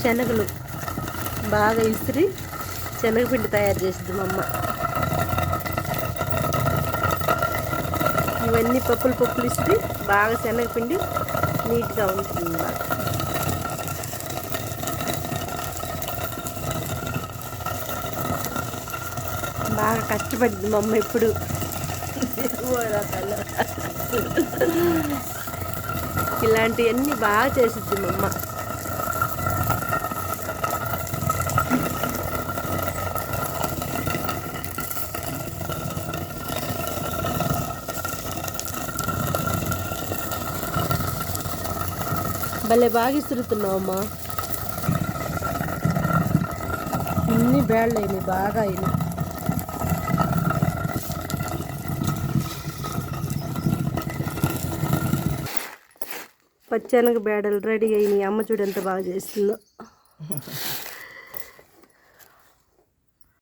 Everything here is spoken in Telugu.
శనగలు బాగా ఇసిరి శనగపిండి తయారు చేసింది మా అమ్మ. ఇవన్నీ పప్పులు ఇసిరి బాగా శనగపిండి నీట్గా ఉంటుంది అన్నమాట. బాగా కష్టపడింది మా అమ్మ ఎప్పుడు. ఇలాంటివన్నీ బాగా చేసిద్ది మా అమ్మ. భలే బాగా ఇస్తురుతున్నావు అమ్మా. ఇన్ని బేళ్ళు అయినాయి, బాగా అయినాయి. పచ్చెనగ బేడలు రెడీ అయినాయి. అమ్మ చూడు ఎంత బాగా చేస్తుందో.